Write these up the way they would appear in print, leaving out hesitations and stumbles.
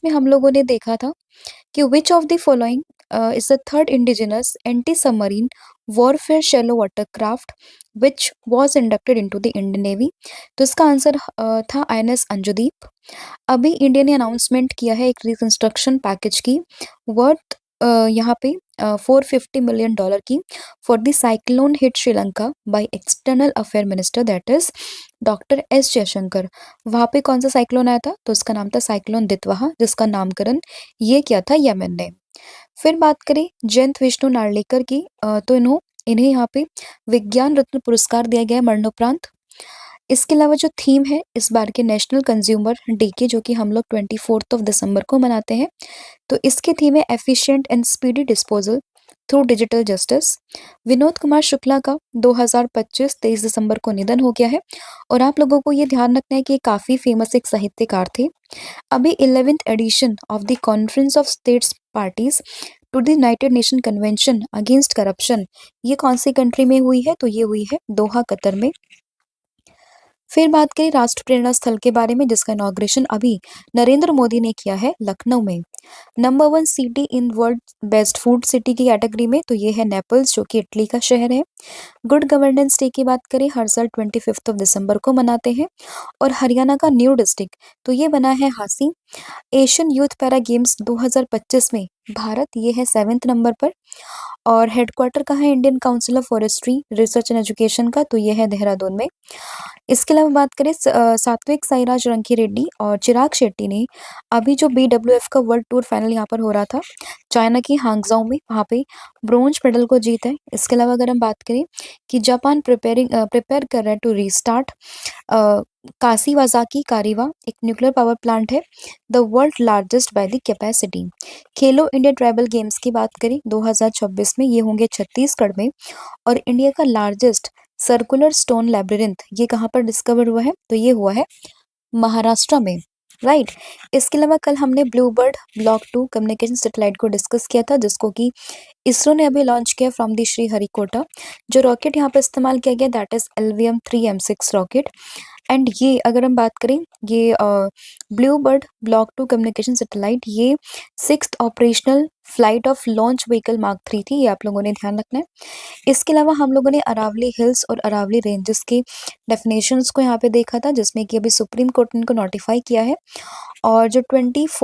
में हम लोगों ने देखा था कि which of the following is the third indigenous anti submarine warfare shallow watercraft which was inducted into the Indian navy. तो इसका आंसर था आईएनएस अंजुदीप। अभी इंडिया ने अनाउंसमेंट किया है एक रिकंस्ट्रक्शन पैकेज की वर्थ यहाँ पे $450 million की for the cyclone hit Sri Lanka by external affair minister that is doctor S Jaishankar. वहां पे कौन सा साइक्लोन आया था? तो उसका नाम था साइक्लोन दितवाहा, जिसका नामकरण ये किया था यमन ने। फिर बात करें जयंत विष्णु नार्लिकर की, तो इन्हें यहाँ पे विज्ञान रत्न पुरस्कार दिया गया है मरणोपरांत। इसके अलावा जो थीम है इस बार के नेशनल कंज्यूमर डे की, जो कि हम लोग 24 दिसंबर को मनाते हैं, तो इसकी थीम है efficient and speedy disposal through digital justice. Vinod Kumar Shukla का 2025 23 दिसंबर को निधन हो गया है। और आप लोगों को ये ध्यान रखना है कि ये काफी फेमस एक साहित्यकार थे। अभी 11th edition of the conference of states parties to the united nation convention against corruption, ये कौन सी कंट्री में हुई है? तो ये हुई है दोहा, कतर में। फिर बात करें राष्ट्र प्रेरणा स्थल के बारे में, जिसका इनॉग्रेशन अभी नरेंद्र मोदी ने किया है लखनऊ में। Number 1 city in world best food city की कैटेगरी में, तो ये है नेपल्स, जो कि इटली का शहर है। गुड गवर्नेंस डे की बात करें, हर साल 25 दिसंबर को मनाते हैं। और हरियाणा का न्यू डिस्ट्रिक्ट, तो ये बना है Hansi. Asian youth para games 2025 में भारत ये है 7वें नंबर पर। और हेडक्वार्टर कहाँ है Indian council of forestry research and education का? तो ये है देहरादून में। इसके अलावा बात करें सात्विक साईराज रंकी रेड्डी और चिराग शेट्टी ने अभी जो BWF का वर्ल्ड टूर फाइनल यहाँ पर हो रहा था चाइना की हांगझाओ में, वहाँ पे ब्रोंज मेडल को जीता है। इसके अलावा अगर हम बात करें कि जापान प्रिपेयर कर रहा है टू रीस्टार्ट काशीवाज़ाकी कारिवा, एक न्यूक्लियर पावर प्लांट है, the world largest by the capacity. Khelo India tribal games की बात करें 2026 में, ये होंगे छत्तीसगढ़ में। और इंडिया का लार्जेस्ट सर्कुलर स्टोन लैब्रिरिंथ ये कहाँ पर डिस्कवर हुआ है? तो ये हुआ है महाराष्ट्र में, राइट। इसके अलावा कल हमने ब्लूबर्ड ब्लॉक 2 कम्युनिकेशन सैटेलाइट को डिस्कस किया था, जिसको कि इसरो ने अभी लॉन्च किया फ्रॉम दी श्रीहरिकोटा। जो रॉकेट यहाँ पर इस्तेमाल किया गया that is LVM-3 M6 rocket. And ये अगर हम बात करें ये blue bird block 2 communication satellite, ये 6th operational flight of launch vehicle mark 3 थी, ये आप लोगों ने ध्यान रखना है। इसके अलावा हम लोगों ने अरावली हिल्स और अरावली रेंजेस के डेफिनेशंस को यहाँ पे देखा था, जिसमें कि अभी सुप्रीम कोर्ट ने इनको नोटिफाई किया है। और जो 20th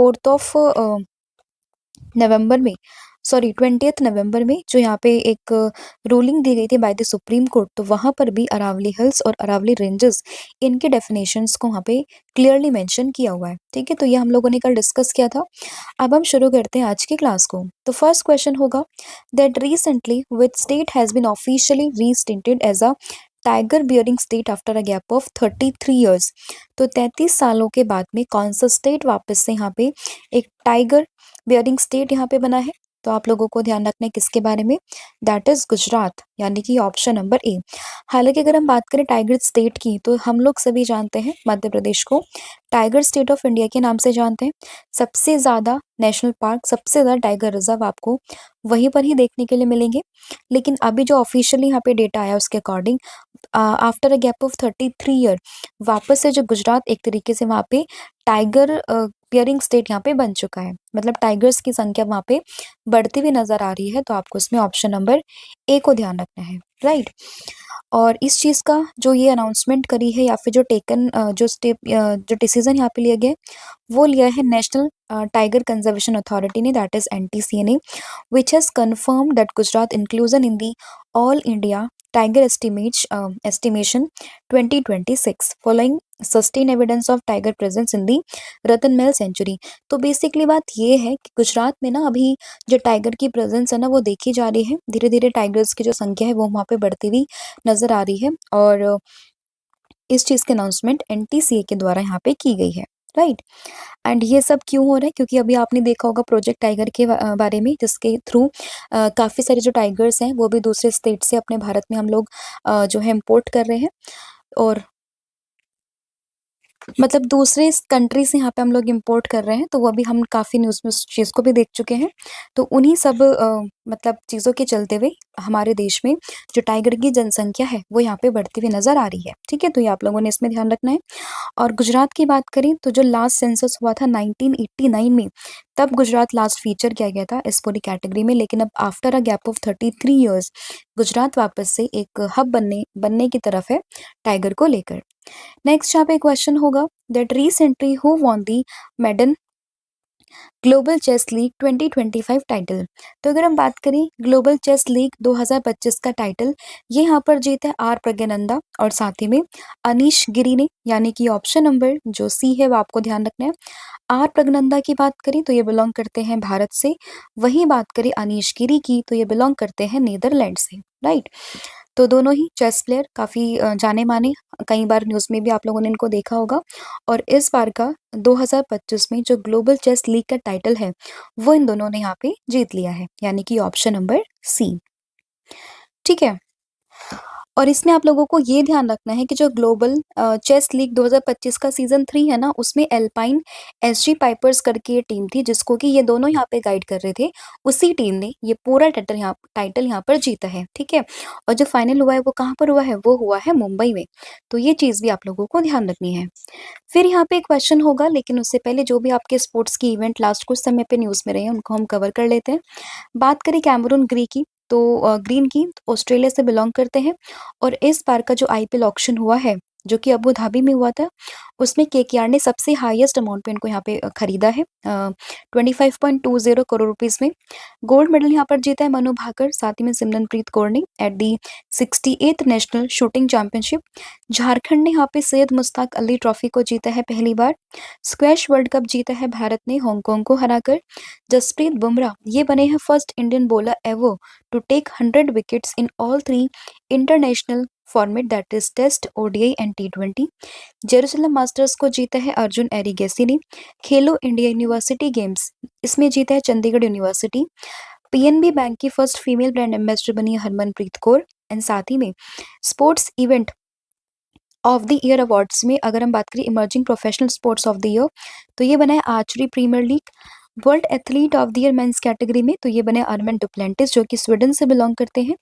नवंबर में जो यहाँ पे एक रूलिंग दी गई थी बाय द सुप्रीम कोर्ट, तो वहां पर भी अरावली हिल्स और अरावली रेंजेस इनके डेफिनेशंस को वहाँ पे क्लियरली मेंशन किया हुआ है। ठीक है, तो ये हम लोगों ने कल डिस्कस किया था। अब हम शुरू करते हैं आज की क्लास को। तो फर्स्ट क्वेश्चन होगा that recently which state has been officially restated as a tiger bearing state after a gap of 33 years. तो 33 सालों के बाद में कौन सा स्टेट वापस से यहाँ पे एक टाइगर बियरिंग स्टेट यहाँ पे बना है? तो आप लोगों को ध्यान रखना है किसके बारे में, दैट इज गुजरात, यानी कि ऑप्शन नंबर ए। हालांकि अगर हम बात करें टाइगर स्टेट की, तो हम लोग सभी जानते हैं मध्य प्रदेश को टाइगर स्टेट ऑफ इंडिया के नाम से जानते हैं। सबसे ज्यादा नेशनल पार्क, सबसे ज्यादा टाइगर रिजर्व आपको वहीं पर ही देखने के लिए मिलेंगे। लेकिन अभी जो ऑफिशियली यहाँ पे डेटा आया उसके according after a gap of 33 year वापस से जो गुजरात एक तरीके से वहाँ पे टाइगर बियरिंग स्टेट यहाँ पे बन चुका है, मतलब टाइगर्स की संख्या वहाँ पे बढ़ती हुई नजर आ रही है। तो आपको इसमें ऑप्शन नंबर ए को ध्यान रखना है, राइट। और इस चीज का जो ये अनाउंसमेंट करी है या फिर जो टेकन जो स्टेप जो डिसीजन यहाँ पे लिया गया है, वो लिया है नेशनल टाइगर कंजर्वेशन अथॉरिटी ने, that is NTCA, which has confirmed that Gujarat inclusion in the All India Tiger Estimation 2026 following sustained evidence of tiger presence in the Ratanmahal sanctuary. तो बेसिकली बात ये है कि गुजरात में ना अभी जो टाइगर की प्रेजेंस है ना वो देखी जा रही है, धीरे धीरे टाइगर्स की जो संख्या है वो वहाँ पे बढ़ती हुई नजर आ रही है। और इस चीज की अनाउंसमेंट NTCA के द्वारा यहाँ पे की गई है, राइट। एंड ये सब क्यों हो रहा है? क्योंकि अभी आपने देखा होगा प्रोजेक्ट टाइगर के बारे में, जिसके थ्रू काफी सारे जो टाइगर्स हैं वो भी दूसरे स्टेट से अपने भारत में हम लोग जो है इम्पोर्ट कर रहे हैं। और मतलब दूसरे कंट्री से यहाँ पे हम लोग इम्पोर्ट कर रहे हैं, तो वो अभी हम काफ़ी न्यूज़ में उस चीज़ को भी देख चुके हैं। तो उन्हीं सब मतलब चीज़ों के चलते हुए हमारे देश में जो टाइगर की जनसंख्या है, वो यहाँ पे बढ़ती हुई नज़र आ रही है। ठीक है? तो ये आप लोगों ने इसमें ध्यान रखना है। और गुजरात की बात करें तो जो लास्ट सेंसस हुआ था 1989 में, तब गुजरात लास्ट फीचर किया गया था इस पूरी कैटेगरी में। लेकिन अब after a gap of 33 years Gujarat वापस से एक हब बनने की तरफ है टाइगर को लेकर। नेक्स्ट यहाँ पे क्वेश्चन होगा that recently who won the maiden global chess league 2025 title. तो अगर हम बात करें ग्लोबल चेस लीग 2025 का टाइटल, ये यहाँ पर जीता है आर प्रज्ञानंदा और साथ ही में अनीश गिरी ने, यानी कि ऑप्शन नंबर जो सी है वो आपको ध्यान रखना है। आर प्रज्ञानंदा की बात करें तो ये बिलोंग करते हैं भारत से, वहीं बात करें अनीश गिरी की तो ये बिलोंग करते हैं नीदरलैंड से, राइट। तो दोनों ही चेस प्लेयर काफ़ी जाने-माने, कई बार न्यूज़ में भी आप लोगों ने इनको देखा होगा। और इस बार का 2025 में जो ग्लोबल चेस लीग का टाइटल है, वो इन दोनों ने यहाँ पे जीत लिया है, यानी कि ऑप्शन नंबर सी। ठीक है? और इसमें आप लोगों को ये ध्यान रखना है कि जो ग्लोबल चेस लीग 2025 का सीज़न 3 है ना, उसमें एल्पाइन एसजी पाइपर्स करके ये टीम थी, जिसको कि ये दोनों यहाँ पे गाइड कर रहे थे। उसी टीम ने ये पूरा टाइटल यहाँ पर जीता है, ठीक है? और जो फाइनल हुआ है वो कहाँ पर हुआ है? वो हुआ है मुंबई में। तो ये चीज़ भी आप लोगों को ध्यान रखनी है। फिर यहाँ पे एक क्वेश्चन होगा, लेकिन उससे पहले जो भी आपके स्पोर्ट्स की इवेंट लास्ट कुछ समय पे न्यूज़ में रहे हैं, उनको हम कवर कर लेते हैं। बात करें कैमरून ग्रीन की, तो ऑस्ट्रेलिया से बिलोंग करते हैं। और इस बार का जो आईपीएल ऑक्शन हुआ है, जो कि अबू धाबी में हुआ था, उसमें केकेआर ने सबसे हाईएस्ट अमाउंट पे इनको यहाँ पे खरीदा है 25.20 करोड़ रुपीस में। गोल्ड मेडल यहाँ पर जीता है मनु भाकर, साथ ही में सिमरनप्रीत कौर ने at the 68th national shooting championship. Jharkhand ने यहाँ पे सैयद मुश्ताक अली ट्रॉफी को जीता है पहली बार। स्क्वैश वर्ल्ड कप जीता है भारत ने हांगकांग को हराकर। जसप्रीत बुमराह ये बने हैं first Indian bowler ever to take 100 wickets in all three international format that is Test, ODI and टी20। जेरूसलम मास्टर्स को जीता है अर्जुन एरिगेसी ने। खेलो इंडिया यूनिवर्सिटी गेम्स, इसमें जीता है चंडीगढ़ यूनिवर्सिटी। पीएनबी बैंक की फर्स्ट फीमेल ब्रांड एम्बेसडर बनी है हरमनप्रीत कौर। एंड साथ ही में sports event of the year awards में अगर हम बात करें emerging professional sports of the year, तो ये बना है archery premier league. World athlete of the year men's category में तो ये बने आर्मेन डुप्लेंटिस, जो कि स्वीडन से बिलोंग करते हैं।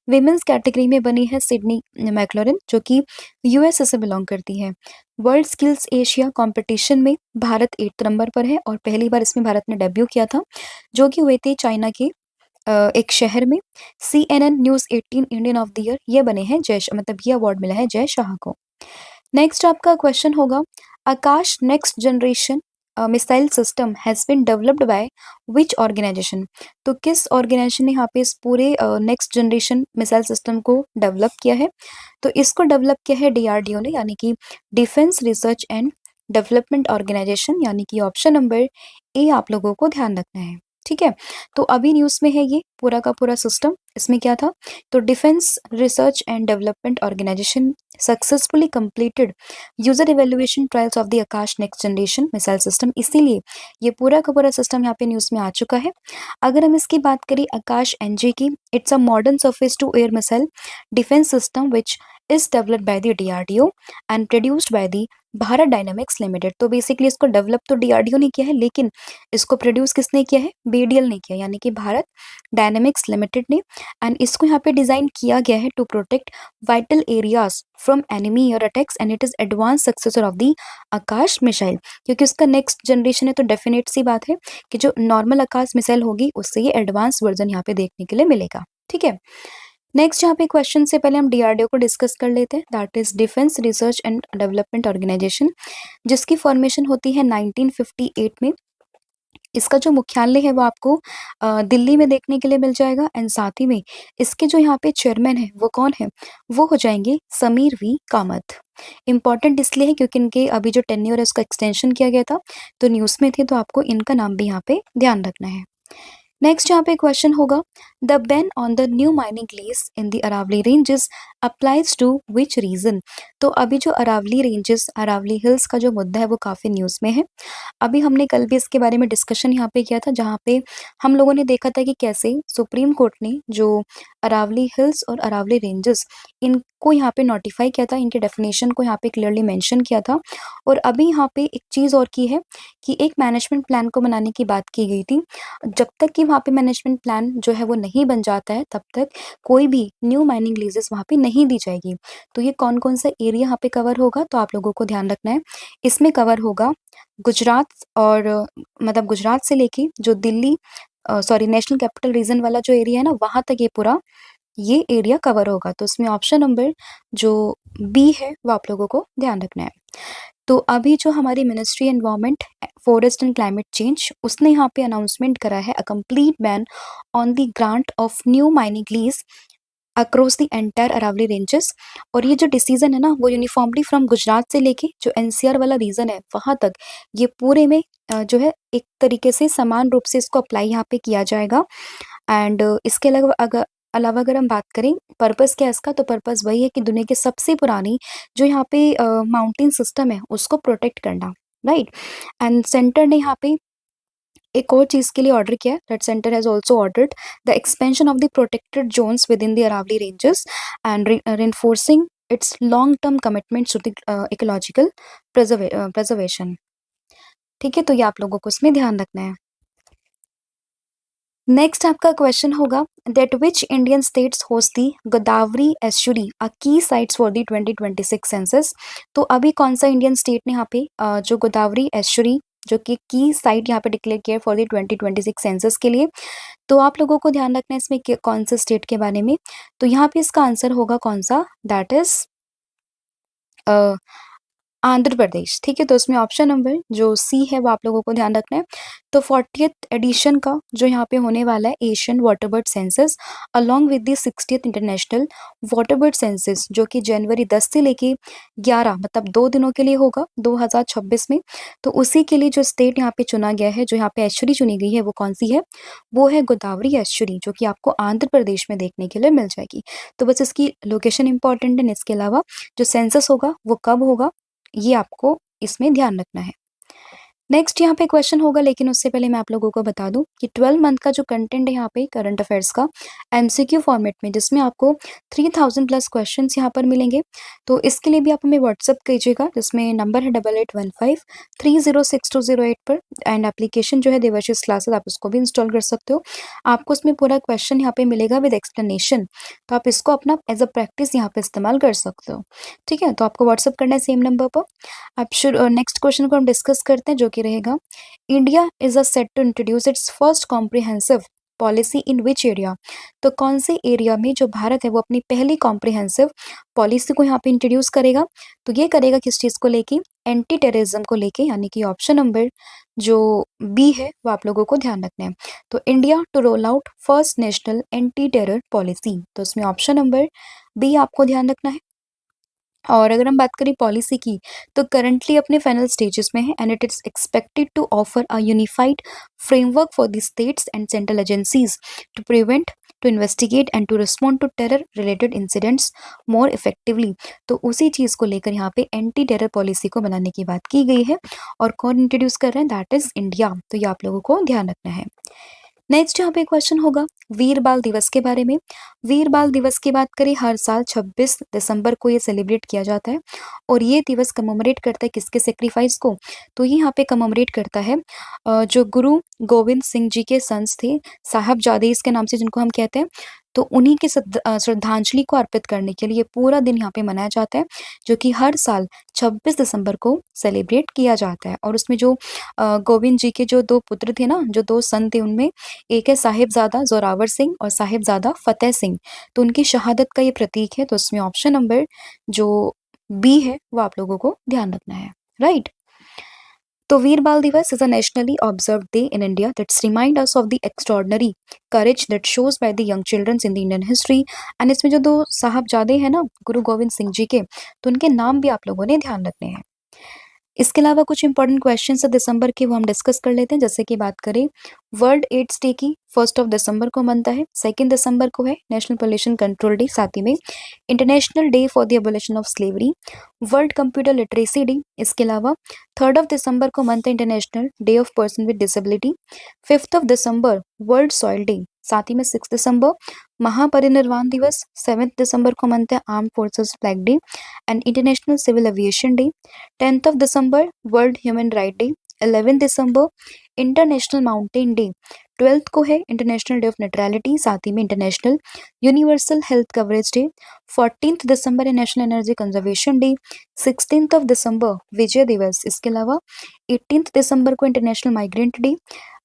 विमेंस कैटेगरी में बनी है सिडनी मैक्लोरन, जो कि यूएसए से बिलोंग करती है। वर्ल्ड स्किल्स एशिया कंपटीशन में भारत 8 नंबर पर है, और पहली बार इसमें भारत ने डेब्यू किया था, जो कि हुए थे चाइना के एक शहर में। CNN news 18 Indian of the year ये बने हैं मतलब ये अवार्ड मिला है जय शाह को। नेक्स्ट आपका क्वेश्चन होगा Akash next generation missile system has been developed by which organisation. तो किस ऑर्गेनाइजेशन ने यहाँ पे इस पूरे नेक्स्ट जनरेशन मिसाइल सिस्टम को डेवलप किया है? तो इसको डेवलप किया है डीआरडीओ ने, यानी कि defence research and development organisation, यानी कि ऑप्शन नंबर ए आप लोगों को ध्यान रखना है। ठीक है? तो अभी न्यूज़ में है ये पूरा का पूरा सिस्टम। इसमें क्या था? तो defence research and development organisation successfully completed user evaluation trials of the Akash next generation missile system, इसीलिए ये पूरा का पूरा सिस्टम यहाँ पे न्यूज़ में आ चुका है। अगर हम इसकी बात करें आकाश एनजी की, it's a modern surface to air missile defence system which is developed by the DRDO and produced by the Bharat Dynamics Limited. तो बेसिकली इसको डेवलप तो डीआरडीओ ने किया है, लेकिन इसको प्रोड्यूस किसने किया है? बीडीएल ने किया, यानी कि भारत डायनामिक्स लिमिटेड ने। एंड इसको यहाँ पे डिजाइन किया गया है to protect vital areas from enemy air attacks, and it is advance successor of the Akash missile. क्योंकि उसका नेक्स्ट जनरेशन है, तो डेफिनेट सी बात है कि जो नॉर्मल आकाश मिसाइल होगी उससे ये एडवांस वर्जन यहाँ पे देखने के लिए मिलेगा। ठीक है? नेक्स्ट यहाँ पे क्वेश्चन से पहले हम डीआरडीओ को डिस्कस कर लेते हैं, that is defence research and development organisation, जिसकी फॉर्मेशन होती है 1958 में। इसका जो मुख्यालय है वो आपको दिल्ली में देखने के लिए मिल जाएगा। एंड साथ ही में इसके जो यहाँ पे चेयरमैन है वो कौन है? वो हो जाएंगे समीर वी कामत। इंपॉर्टेंट इसलिए है क्योंकि इनके अभी जो टेन्योर है उसका एक्सटेंशन किया गया था, तो न्यूज़ में थे, तो आपको इनका नाम भी यहाँ पे ध्यान रखना है। नेक्स्ट यहाँ पे क्वेश्चन होगा the ban on the new mining lease in the Aravalli range is applies to which region. तो अभी जो अरावली रेंजेस, अरावली हिल्स का जो मुद्दा है वो काफ़ी न्यूज़ में है। अभी हमने कल भी इसके बारे में डिस्कशन यहाँ पे किया था, जहाँ पे हम लोगों ने देखा था कि कैसे सुप्रीम कोर्ट ने जो अरावली हिल्स और अरावली रेंजेस, इनको यहाँ पे नोटिफाई किया था, इनके डेफिनेशन को यहाँ पे क्लियरली मेंशन किया था। और अभी यहाँ पे एक चीज़ और की है कि एक मैनेजमेंट प्लान को बनाने की बात की गई थी। जब तक कि वहाँ पे मैनेजमेंट प्लान जो है वो नहीं बन जाता है, तब तक कोई भी न्यू माइनिंग लीजेस वहाँ पे नहीं दी जाएगी। तो ये कौन-कौन सा एरिया यहाँ पे कवर होगा, तो आप लोगों को ध्यान रखना है। इसमें कवर होगा गुजरात और मतलब गुजरात से लेके जो Delhi sorry national capital region वाला जो एरिया है ना, वहाँ तक ये एरिया कवर होगा। तो इसमें ऑप्शन नंबर जो बी है वो आप लोगों को ध्यान रखना है। तो अभी जो हमारी ministry environment, forest and climate change, उसने यहाँ पे अनाउंसमेंट करा है a complete ban on the grant of new mining lease across the entire Aravalli ranges. और ये जो डिसीजन है ना, वो यूनिफॉर्मली फ्रॉम गुजरात से लेके जो एनसीआर वाला रीजन है वहां तक, ये पूरे में जो है एक तरीके से समान रूप से इसको अप्लाई यहाँ पे किया जाएगा। एंड इसके अलावा अगर हम बात करें पर्पस क्या है इसका, तो पर्पस वही है कि दुनिया की सबसे पुरानी जो यहाँ पे माउंटेन सिस्टम है उसको प्रोटेक्ट करना, राइट। एंड सेंटर ने यहाँ पे एक और चीज़ के लिए ऑर्डर किया है, that centre has also ordered the expansion of the protected zones within the Aravalli ranges and reinforcing its long term commitments to the ecological preservation। ठीक है, तो ये आप लोगों को इसमें ध्यान रखना है। नेक्स्ट आपका क्वेश्चन होगा that which Indian states host the Godavari estuary uh की साइट्स फॉर दी 2026 सेंसस। तो अभी कौन सा इंडियन स्टेट ने यहाँ पे जो गोदावरी एस्चुरी जो कि की साइट यहाँ पे डिक्लेयर किया फॉर दी 2026 सेंसस के लिए। तो आप लोगों को ध्यान रखना है इसमें कौन से स्टेट के बारे में। तो यहाँ पे इसका आंसर होगा कौन सा, दैट इज आंध्र प्रदेश। ठीक है, तो इसमें ऑप्शन नंबर जो सी है वो आप लोगों को ध्यान रखना है। तो 40th एडिशन का जो यहाँ पे होने वाला है Asian water bird census along with the 60th international water bird census, जो कि जनवरी 10 से लेके 11 मतलब 2 दिनों के लिए होगा 2026 में। तो उसी के लिए जो स्टेट यहाँ पे चुना गया है, जो यहाँ पे एस्चुरी चुनी गई है, वो कौन सी है, वो है गोदावरी एस्चुरी, जो कि आपको आंध्र प्रदेश में देखने के लिए मिल जाएगी। तो बस इसकी लोकेशन इंपॉर्टेंट है। इसके अलावा जो सेंसस होगा वो कब होगा, ये आपको इसमें ध्यान रखना है। नेक्स्ट यहाँ पे क्वेश्चन होगा, लेकिन उससे पहले मैं आप लोगों को बता दूं कि 12 मंथ का जो कंटेंट है यहाँ पे करंट अफेयर्स का एमसीक्यू फॉर्मेट में, जिसमें आपको 3000 प्लस क्वेश्चंस यहाँ पर मिलेंगे। तो इसके लिए भी आप हमें व्हाट्सअप कीजिएगा, जिसमें नंबर है 8815306208 पर। एंड एप्लीकेशन जो है देवर्षिस क्लासेस, आप उसको भी इंस्टॉल कर सकते हो। आपको उसमें पूरा क्वेश्चन यहाँ पे मिलेगा विद एक्सप्लेनेशन, तो आप इसको अपना एज अ प्रैक्टिस यहाँ पे इस्तेमाल कर सकते हो। ठीक है, तो आपको व्हाट्सअप करना है सेम नंबर पर। अब नेक्स्ट क्वेश्चन को हम डिस्कस करते हैं, जो कि रहेगा India is a set to introduce its first comprehensive policy in which area. तो कौन से एरिया में जो भारत है वो अपनी पहली कॉम्प्रिहेंसिव पॉलिसी को यहाँ पे इंट्रोड्यूस करेगा। तो ये करेगा किस चीज़ को लेके, एंटी टेररिज्म को लेके, यानी कि ऑप्शन नंबर जो बी है वो आप लोगों को ध्यान रखना है। तो India to roll out first national anti terror policy, तो इसमें ऑप्शन नंबर बी आपको ध्यान रखना है। और अगर हम बात करें पॉलिसी की, तो करंटली अपने फाइनल स्टेजेस में है and it is expected to offer a unified framework for the states and central agencies to prevent, to investigate and to respond to terror related incidents more effectively. तो उसी चीज़ को लेकर यहाँ पे anti terror policy को बनाने की बात की गई है, और कौन इंट्रोड्यूस कर रहे हैं, दैट इज इंडिया। तो ये आप लोगों को ध्यान रखना है। नेक्स्ट यहाँ पे क्वेश्चन होगा वीर बाल दिवस के बारे में। वीर बाल दिवस की बात करें, हर साल 26 दिसंबर को ये सेलिब्रेट किया जाता है, और ये दिवस कमोमरेट करता है किसके सेक्रीफाइस को, तो ये यहाँ पे कमोमरेट करता है जो गुरु गोविंद सिंह जी के सन्स थे, साहबजादे इसके नाम से जिनको हम कहते हैं। तो उन्हीं के श्रद्धांजलि को अर्पित करने के लिए पूरा दिन यहाँ पे मनाया जाता है, जो कि हर साल 26 दिसंबर को सेलिब्रेट किया जाता है। और उसमें जो गोविंद जी के जो 2 पुत्र थे ना, जो 2 सन थे, उनमें एक है साहिबजादा जोरावर सिंह और साहिबजादा फतेह सिंह। तो उनकी शहादत का ये प्रतीक है। तो इसमें ऑप्शन नंबर जो बी है वो आप लोगों को ध्यान रखना है, राइट। तो वीर बाल दिवस is a nationally observe day in India that's remind us of the extraordinary courage that shows by the young children's in the Indian history. And इसमें जो 2 साहबजादे हैं ना गुरु गोविंद सिंह जी के, तो उनके नाम भी आप लोगों ने ध्यान रखने हैं। इसके अलावा कुछ इंपॉर्टेंट क्वेश्चन है दिसंबर के, वो हम डिस्कस कर लेते हैं। जैसे कि बात करें वर्ल्ड एड्स डे की, 1 दिसंबर को बनता है। 2 दिसंबर को है नेशनल पोल्यूशन कंट्रोल डे, साथ ही में international day for the abolition of slavery, world computer literacy day. इसके अलावा 3 दिसंबर को मनता है international day of person with disability. 5 December world soil day, साथ ही में 6 दिसंबर महापरिनिर्वाण दिवस। 7 दिसंबर को मनता है arm forces flag day and international civil aviation day. 10 December world human right day. 11 December international mountain day. 12 को है इंटरनेशनल डे ऑफ न्यूट्रलिटी, साथ ही में international universal health coverage day. 14 दिसंबर है नेशनल एनर्जी कंजर्वेशन डे। 16 दिसंबर विजय दिवस। इसके अलावा 18 दिसंबर को इंटरनेशनल माइग्रेंट डे।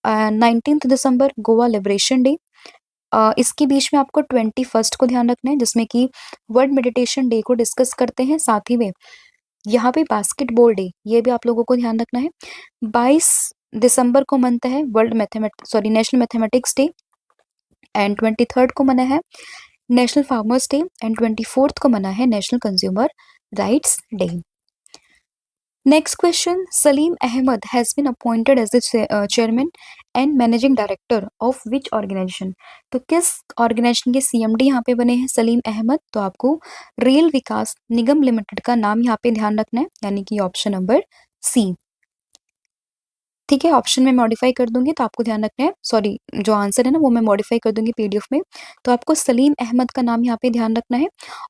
19 दिसंबर गोवा लिबरेशन डे। इसके बीच में आपको 21 को ध्यान रखना है, जिसमें कि वर्ल्ड मेडिटेशन डे को डिस्कस करते हैं। साथ ही में यहाँ पे बास्केटबॉल डे, ये भी आप लोगों को ध्यान रखना है। 22 दिसंबर को मनता है नेशनल मैथमेटिक्स डे एंड 23 को मना है नेशनल फार्मर्स डे एंड 24 को मना है national consumer rights day. Next question, Salim Ahmed has been appointed as the chairman and managing director of which organisation. तो किस ऑर्गेनाइजेशन के सीएमडी यहाँ पे बने हैं सलीम अहमद? तो आपको रेल विकास निगम लिमिटेड का नाम यहाँ पे ध्यान रखना है, यानी कि ऑप्शन नंबर सी। ठीक है, ऑप्शन में मॉडिफाई कर दूंगी तो आपको ध्यान रखना है, सॉरी जो आंसर है ना वो मैं मॉडिफाई कर दूंगी पीडीएफ में। तो आपको सलीम अहमद का नाम यहाँ पे ध्यान रखना है,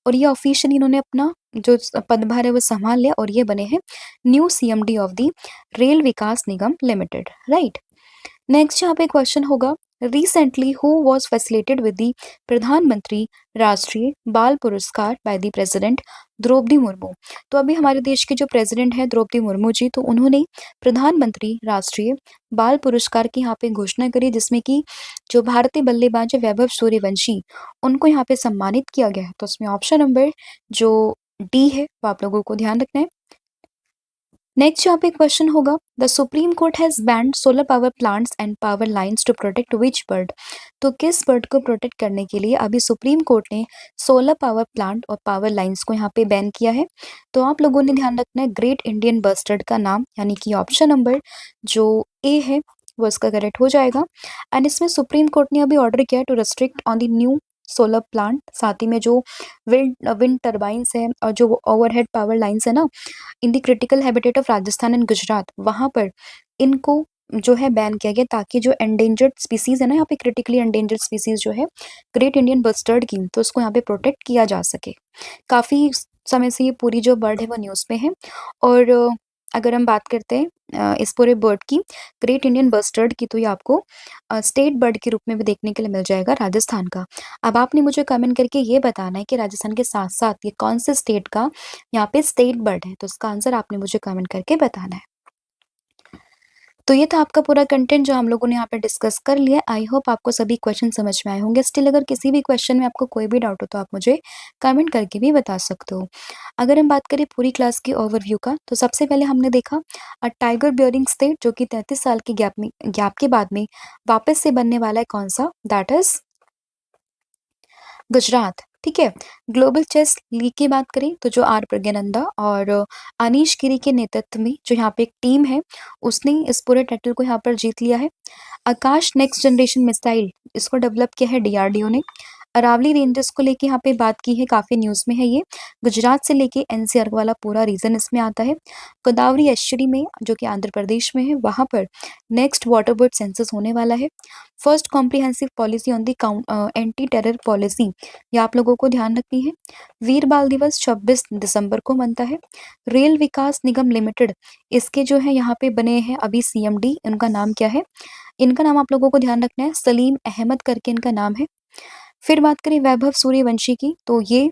और ये ऑफिशियली इन्होंने अपना जो पदभार है वो संभाल लिया, और ये बने हैं new CMD of the Rail Vikas Nigam Limited, right. Next यहाँ पे क्वेश्चन होगा, recently who was facilitated with the Pradhan Mantri Rashtriya Bal Puraskar by the president Droupadi Murmu. तो अभी हमारे देश के जो प्रेसिडेंट है द्रौपदी मुर्मू जी, तो उन्होंने प्रधानमंत्री राष्ट्रीय बाल पुरस्कार की यहाँ पे घोषणा करी, जिसमें कि जो भारतीय बल्लेबाज है वैभव सूर्यवंशी, उनको यहाँ पे सम्मानित किया गया है। तो उसमें ऑप्शन नंबर जो डी है वो आप लोगों को ध्यान रखना है। नेक्स्ट यहाँ पे क्वेश्चन होगा, the Supreme Court has banned solar power plants and power lines to protect which bird. तो किस बर्ड को प्रोटेक्ट करने के लिए अभी सुप्रीम कोर्ट ने सोलर पावर प्लांट और पावर लाइंस को यहाँ पे बैन किया है? तो आप लोगों ने ध्यान रखना है ग्रेट इंडियन बस्टर्ड का नाम, यानी कि ऑप्शन नंबर जो ए है वो इसका करेक्ट हो जाएगा। एंड इसमें सुप्रीम कोर्ट ने अभी ऑर्डर किया है to restrict on the new solar plant, साथ ही में जो विंड टर्बाइंस है और जो ओवरहेड पावर लाइंस है ना in the critical habitat of Rajasthan and Gujarat, वहां पर इनको जो है बैन किया गया, ताकि जो एंडेंजर्ड स्पीसीज है ना यहाँ पे क्रिटिकली एंडेंजर्ड स्पीसीज जो है ग्रेट इंडियन बस्टर्ड की, तो उसको यहाँ पे प्रोटेक्ट किया जा सके। काफी समय से ये पूरी जो बर्ड है वो न्यूज में है। और अगर हम बात करते हैं इस पूरे बर्ड की, ग्रेट इंडियन बस्टर्ड की, तो ये आपको स्टेट बर्ड के रूप में भी देखने के लिए मिल जाएगा राजस्थान का। अब आपने मुझे कमेंट करके ये बताना है कि राजस्थान के साथ साथ ये कौन से स्टेट का यहाँ पे स्टेट बर्ड है, तो इसका आंसर आपने मुझे कमेंट करके बताना है। तो ये था आपका पूरा कंटेंट जो हम लोगों ने यहाँ पे डिस्कस कर लिया। आई होप आपको सभी क्वेश्चन समझ में आए होंगे। स्टिल अगर किसी भी क्वेश्चन में आपको कोई भी डाउट हो तो आप मुझे कमेंट करके भी बता सकते हो। अगर हम बात करें पूरी क्लास की ओवरव्यू का, तो सबसे पहले हमने देखा टाइगर बियरिंग स्टेट, जो कि 33 साल के गैप के बाद में वापस से बनने वाला है, कौन सा? That is Gujarat. ठीक है, ग्लोबल चेस लीग की बात करें तो जो आर प्रज्ञानंदा और अनीश गिरी के नेतृत्व में जो यहाँ पे एक टीम है, उसने इस पूरे टाइटल को यहाँ पर जीत लिया है। आकाश नेक्स्ट जनरेशन मिसाइल, इसको डेवलप किया है डीआरडीओ ने। अरावली रेंजर्स को लेके यहाँ पे बात की है, काफी न्यूज में है ये। गुजरात से लेके एनसीआर वाला पूरा रीजन इसमें आता है। गोदावरी एस्चुरी में जो कि आंध्र प्रदेश में है, वहां पर नेक्स्ट वाटर बर्ड सेंसस होने वाला है। First comprehensive policy on the anti terror policy, ये आप लोगों को ध्यान रखनी है। वीर बाल दिवस 26 दिसंबर को बनता है। रेल विकास निगम लिमिटेड, इसके जो है यहाँ पे बने हैं अभी सीएमडी, इनका नाम क्या है? इनका नाम आप लोगों को ध्यान रखना है, सलीम अहमद करके इनका नाम है। फिर बात करें वैभव सूर्यवंशी की, तो ये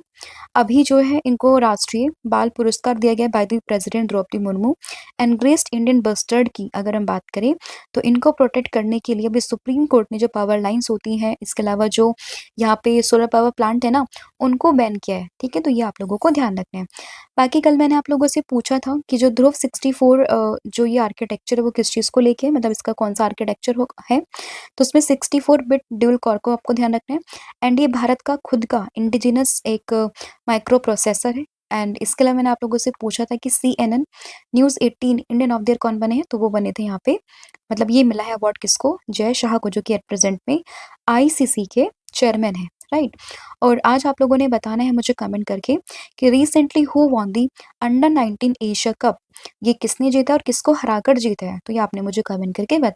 अभी जो है इनको राष्ट्रीय बाल पुरस्कार दिया गया by the president Droupadi Murmu. And great Indian bustard की अगर हम बात करें तो इनको प्रोटेक्ट करने के लिए अभी सुप्रीम कोर्ट ने जो पावर लाइंस होती हैं, इसके अलावा जो यहाँ पे सोलर पावर प्लांट है ना, उनको बैन किया है। ठीक है, तो ये आप लोगों को ध्यान रखना है। बाकी कल मैंने आप लोगों से पूछा था कि जो ध्रुव 64 जो ये आर्किटेक्चर है वो किस चीज़ को लेके है, मतलब इसका कौन सा आर्किटेक्चर है, तो उसमें 64 बिट ड्यूल कोर को आपको ध्यान रखना है। एंड ये भारत का खुद का इंडिजिनस एक माइक्रो प्रोसेसर है, एंड इसके अलावा मैंने आप लोगों से पूछा था कि CNN, news 18, Indian of the year कौन बने हैं? तो वो बने थे यहाँ पे, मतलब ये मिला है अवार्ड किसको? जय शाह को, जो कि एट प्रेज़ेंट में ICC के चेयरमैन हैं, राइट? और आज आप लोगों ने बताना है मुझे कमेंट करके कि recently who won the under 19 Asia cup? ये किसने जीता और किसको हराकर जीता है? तो ये आपने मुझे कमेंट करके